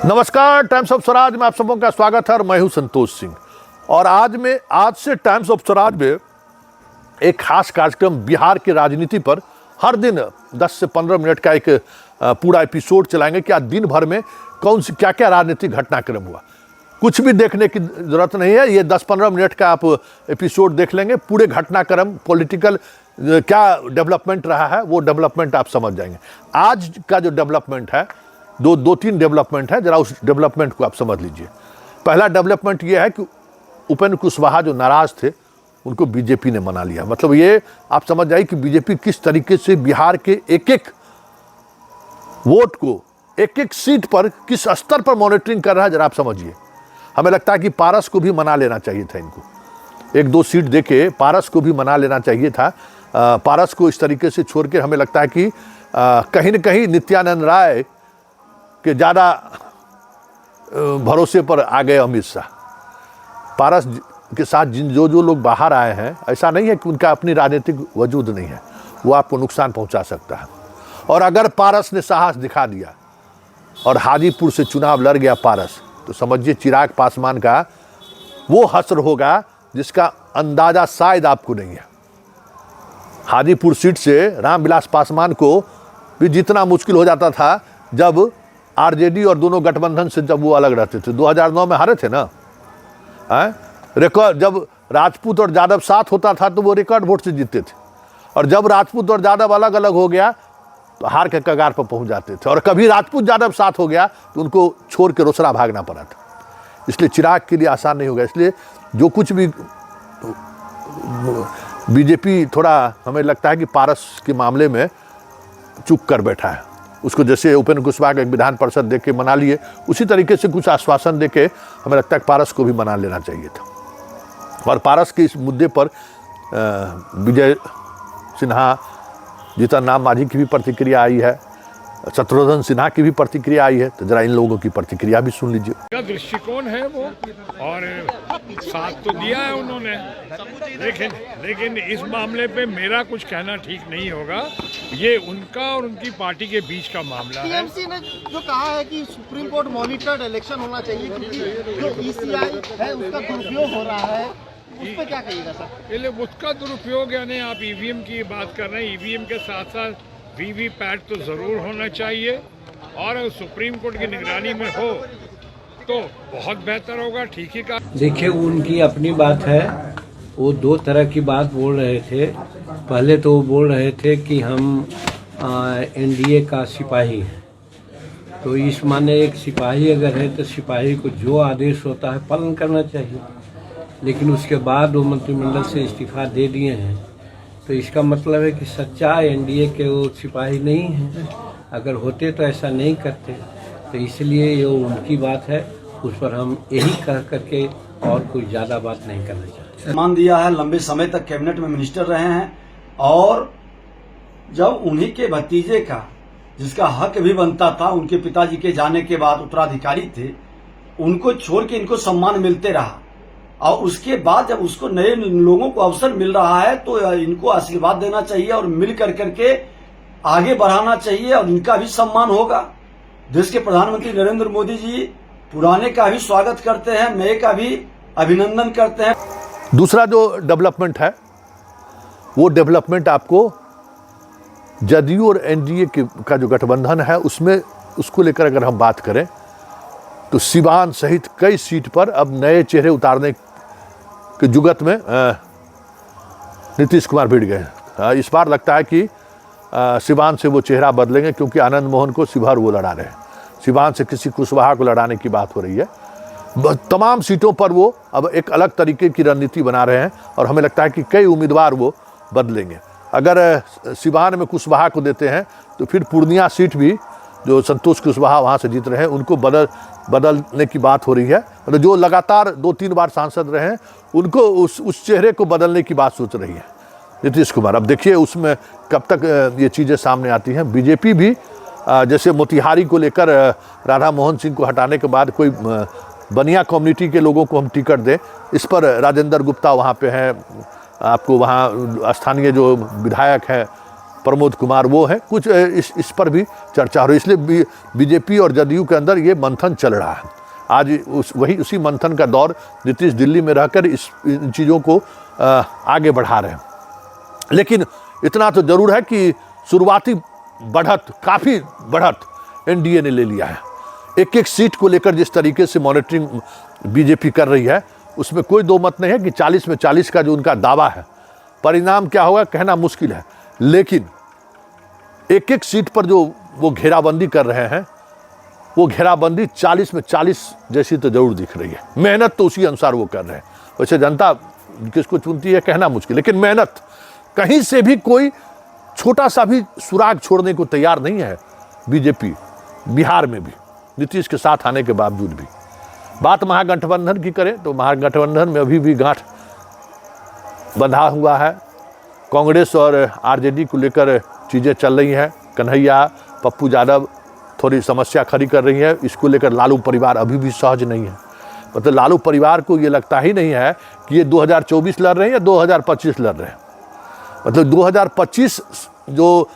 नमस्कार, times of Swaraj में आप सबों का स्वागत है और मैं हूं संतोष सिंह। और आज से टाइम्स ऑफ स्वराज में एक खास कार्यक्रम बिहार की राजनीति पर हर दिन 10 से 15 मिनट का एक पूरा एपिसोड चलाएंगे कि आज दिन भर में कौन सी क्या क्या राजनीतिक घटनाक्रम हुआ। कुछ भी देखने की जरूरत नहीं है, ये 10-15 मिनट का आप एपिसोड देख लेंगे। पूरे घटनाक्रम पॉलिटिकल क्या डेवलपमेंट रहा है वो डेवलपमेंट आप समझ जाएंगे। आज का जो डेवलपमेंट है, दो तीन डेवलपमेंट है, जरा उस डेवलपमेंट को आप समझ लीजिए। पहला डेवलपमेंट ये है कि उपेंद्र कुशवाहा जो नाराज थे उनको बीजेपी ने मना लिया। मतलब ये आप समझ जाइए कि बीजेपी किस तरीके से बिहार के एक एक वोट को, एक एक सीट पर किस स्तर पर मॉनिटरिंग कर रहा है, जरा आप समझिए। हमें लगता है कि पारस को भी मना लेना चाहिए था, इनको 1-2 सीट देके पारस को भी मना लेना चाहिए था। पारस को इस तरीके से छोड़ के हमें लगता है कि कहीं न कहीं नित्यानंद राय के ज़्यादा भरोसे पर आ गए अमित शाह। पारस के साथ जो लोग बाहर आए हैं, ऐसा नहीं है कि उनका अपनी राजनीतिक वजूद नहीं है, वो आपको नुकसान पहुंचा सकता है। और अगर पारस ने साहस दिखा दिया और हाजीपुर से चुनाव लड़ गया पारस, तो समझिए चिराग पासवान का वो हश्र होगा जिसका अंदाजा शायद आपको नहीं है। हाजीपुर सीट से रामविलास पासवान को भी जितना मुश्किल हो जाता था जब आरजेडी और दोनों गठबंधन से जब वो अलग रहते थे। 2009 में हारे थे ना, रिकॉर्ड जब राजपूत और यादव साथ होता था तो वो रिकॉर्ड वोट से जीतते थे, और जब राजपूत और यादव अलग अलग हो गया तो हार के कगार पर पहुंच जाते थे। और कभी राजपूत यादव साथ हो गया तो उनको छोड़ के रोसड़ा भागना पड़ा था। इसलिए चिराग के लिए आसान नहीं होगा। इसलिए जो कुछ भी बीजेपी थोड़ा हमें लगता है कि पारस के मामले में चूक कर बैठा है। उसको जैसे उपेंद्र कुशवाहा का एक विधान परिषद दे के मना लिए, उसी तरीके से कुछ आश्वासन दे के हमें लगता है कि पारस को भी मना लेना चाहिए था। और पारस के इस मुद्दे पर विजय सिन्हा, जीतन राम मांझी की भी प्रतिक्रिया आई है, शत्रुघ्न सिन्हा की भी प्रतिक्रिया आई है। तो जरा इन लोगों की प्रतिक्रिया भी सुन लीजिए। क्या दृष्टिकोण है वो, और साथ तो दिया है उन्होंने, लेकिन इस मामले पे मेरा कुछ कहना ठीक नहीं होगा। ये उनका और उनकी पार्टी के बीच का मामला है। टीएमसी ने जो कहा है कि सुप्रीम कोर्ट मॉनिटर्ड इलेक्शन होना चाहिए क्योंकि जो ईसीआई है उसका दुरुपयोग हो रहा है, उस पर क्या कहिएगा सर? पहले उसका दुरुपयोग, यानी आप ईवीएम की बात कर रहे हैं, ईवीएम के साथ साथ वीवीपैट तो जरूर होना चाहिए, और अगर सुप्रीम कोर्ट की निगरानी में हो तो बहुत बेहतर होगा। ठीक ही कहा। देखिए, उनकी अपनी बात है। वो दो तरह की बात बोल रहे थे। पहले तो वो बोल रहे थे कि हम एनडीए का सिपाही हैं, तो इस माने एक सिपाही अगर है तो सिपाही को जो आदेश होता है पालन करना चाहिए। लेकिन उसके बाद वो मंत्रिमंडल से इस्तीफा दे दिए हैं, तो इसका मतलब है कि सच्चा एनडीए के वो सिपाही नहीं हैं। अगर होते तो ऐसा नहीं करते। तो इसलिए ये उनकी बात है, उस पर हम यही कह करके और कोई ज़्यादा बात नहीं करना चाहते। सम्मान दिया है, लंबे समय तक कैबिनेट में मिनिस्टर रहे हैं, और जब उन्हीं के भतीजे का, जिसका हक भी बनता था, उनके पिताजी के जाने के बाद उत्तराधिकारी थे, उनको छोड़ के इनको सम्मान मिलते रहा। और उसके बाद जब उसको नए लोगों को अवसर मिल रहा है तो इनको आशीर्वाद देना चाहिए और मिल कर करके आगे बढ़ाना चाहिए, और इनका भी सम्मान होगा। देश के प्रधानमंत्री नरेंद्र मोदी जी पुराने का भी स्वागत करते हैं, नए का भी अभिनंदन करते हैं। दूसरा जो डेवलपमेंट है वो डेवलपमेंट आपको जदयू और एनडीए का जो गठबंधन है उसमें, उसको लेकर अगर हम बात करें तो सिवान सहित कई सीट पर अब नए चेहरे उतारने के जुगत में नीतीश कुमार भिड़ गए। इस बार लगता है कि सिवान से वो चेहरा बदलेंगे, क्योंकि आनंद मोहन को शिवहर वो लड़ा रहे हैं। सिवान से किसी कुशवाहा को लड़ाने की बात हो रही है। तमाम सीटों पर वो अब एक अलग तरीके की रणनीति बना रहे हैं, और हमें लगता है कि कई उम्मीदवार वो बदलेंगे। अगर सिवान में कुशवाहा को देते हैं तो फिर पूर्णिया सीट भी जो संतोष कुशवाहा वहाँ से जीत रहे हैं उनको बदलने की बात हो रही है। मतलब जो लगातार 2-3 बार सांसद रहे हैं उनको उस चेहरे को बदलने की बात सोच रही है नीतीश कुमार। अब देखिए उसमें कब तक ये चीज़ें सामने आती हैं। बीजेपी भी जैसे मोतिहारी को लेकर राधा मोहन सिंह को हटाने के बाद कोई बनिया कम्युनिटी के लोगों को हम टिकट दें, इस पर राजेंद्र गुप्ता वहाँ पे हैं, आपको वहाँ स्थानीय जो विधायक हैं प्रमोद कुमार वो हैं, कुछ इस पर भी चर्चा हो रही है। इसलिए बीजेपी और जदयू के अंदर ये मंथन चल रहा है। आज उसी मंथन का दौर नीतीश दिल्ली में रहकर इन चीज़ों को आगे बढ़ा रहे हैं। लेकिन इतना तो जरूर है कि शुरुआती बढ़त, काफ़ी बढ़त एनडीए ने ले लिया है। एक एक सीट को लेकर जिस तरीके से मॉनिटरिंग बीजेपी कर रही है, उसमें कोई दो मत नहीं है कि 40 में 40 का जो उनका दावा है, परिणाम क्या होगा कहना मुश्किल है। लेकिन एक एक सीट पर जो वो घेराबंदी कर रहे हैं, वो घेराबंदी 40 में 40 जैसी तो जरूर दिख रही है। मेहनत तो उसी अनुसार वो कर रहे हैं। वैसे जनता किसको चुनती है कहना मुश्किल, लेकिन मेहनत कहीं से भी कोई छोटा सा भी सुराग छोड़ने को तैयार नहीं है बीजेपी, बिहार में भी नीतीश के साथ आने के बावजूद भी। बात महागठबंधन की करें तो महागठबंधन में अभी भी गांठ बंधा हुआ है। कांग्रेस और आरजेडी को लेकर चीज़ें चल रही हैं। कन्हैया, पप्पू यादव थोड़ी समस्या खड़ी कर रही है। इसको लेकर लालू परिवार अभी भी सहज नहीं है। मतलब लालू परिवार को ये लगता ही नहीं है कि ये 2024 लड़ रहे हैं या 2025 लड़ रहे हैं। मतलब 2025 जो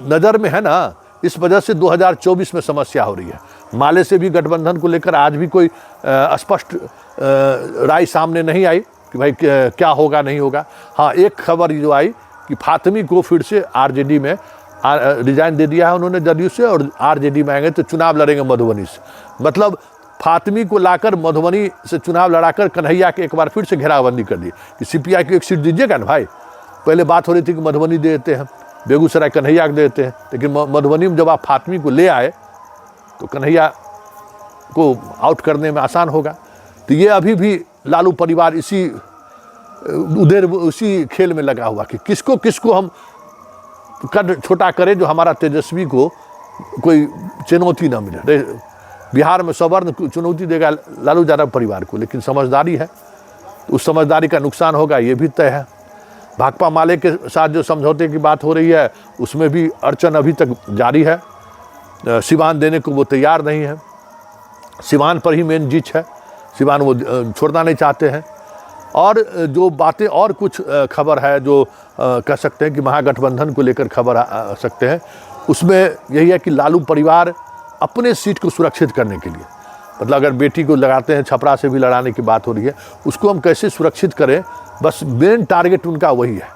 नज़र में है ना, इस वजह से 2024 में समस्या हो रही है। माले से भी गठबंधन को लेकर आज भी कोई स्पष्ट राय सामने नहीं आई कि भाई क्या होगा नहीं होगा। हाँ, एक खबर जो आई कि फातमी को फिर से आरजेडी में रिजाइन दे दिया है उन्होंने जदयू से, और आरजेडी में आएंगे तो चुनाव लड़ेंगे मधुबनी से। मतलब फातमी को लाकर मधुबनी से चुनाव लड़ाकर कन्हैया के एक बार फिर से घेराबंदी कर दी कि सीपीआई को एक सीट दीजिएगा ना भाई। पहले बात हो रही थी कि मधुबनी दे देते हैं, बेगूसराय कन्हैया को दे देते हैं, लेकिन मधुबनी में जब आप फातमी को ले आए तो कन्हैया को आउट करने में आसान होगा। तो ये अभी भी लालू परिवार उसी खेल में लगा हुआ कि किसको हम कद छोटा करें जो हमारा तेजस्वी को कोई चुनौती ना मिले। बिहार में सवर्ण चुनौती देगा लालू यादव परिवार को, लेकिन समझदारी है तो उस समझदारी का नुकसान होगा ये भी तय है। भाकपा माले के साथ जो समझौते की बात हो रही है उसमें भी अड़चन अभी तक जारी है। सिवान देने को वो तैयार नहीं है। सिवान पर ही मेन जीत है, सिवान वो छोड़ना नहीं चाहते हैं। और जो बातें और कुछ खबर है जो कह सकते हैं कि महागठबंधन को लेकर खबर आ सकते हैं, उसमें यही है कि लालू परिवार अपने सीट को सुरक्षित करने के लिए, मतलब अगर बेटी को लगाते हैं, छपरा से भी लड़ाने की बात हो रही है, उसको हम कैसे सुरक्षित करें, बस मेन टारगेट उनका वही है।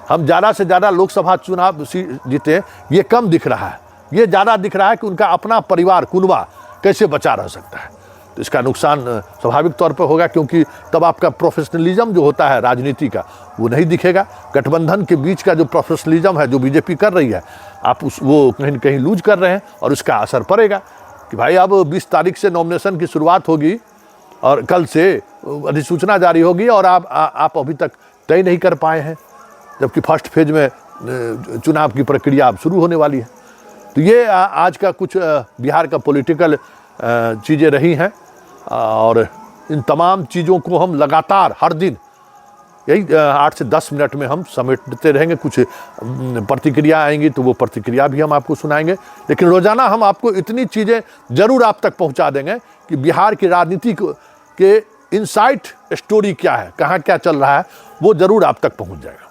हम ज़्यादा से ज़्यादा लोकसभा चुनाव जीते, ये कम दिख रहा है। ये ज़्यादा दिख रहा है कि उनका अपना परिवार कुनबा कैसे बचा रह सकता है। तो इसका नुकसान स्वाभाविक तौर पर होगा, क्योंकि तब आपका प्रोफेशनलिज्म जो होता है राजनीति का वो नहीं दिखेगा। गठबंधन के बीच का जो प्रोफेशनलिज्म है जो बीजेपी कर रही है, आप वो कहीं न कहीं लूज कर रहे हैं और उसका असर पड़ेगा कि भाई अब 20 तारीख से नॉमिनेशन की शुरुआत होगी और कल से अधिसूचना जारी होगी और आप अभी तक तय नहीं कर पाए हैं, जबकि फर्स्ट फेज में चुनाव की प्रक्रिया अब शुरू होने वाली है। तो ये आज का कुछ बिहार का पॉलिटिकल चीज़ें रही हैं, और इन तमाम चीज़ों को हम लगातार हर दिन यही 8 से 10 मिनट में हम समेटते रहेंगे। कुछ प्रतिक्रिया आएंगी तो वो प्रतिक्रिया भी हम आपको सुनाएंगे, लेकिन रोज़ाना हम आपको इतनी चीज़ें ज़रूर आप तक पहुंचा देंगे कि बिहार की राजनीति के इनसाइट स्टोरी क्या है, कहाँ क्या चल रहा है, वो ज़रूर आप तक पहुंच जाएगा।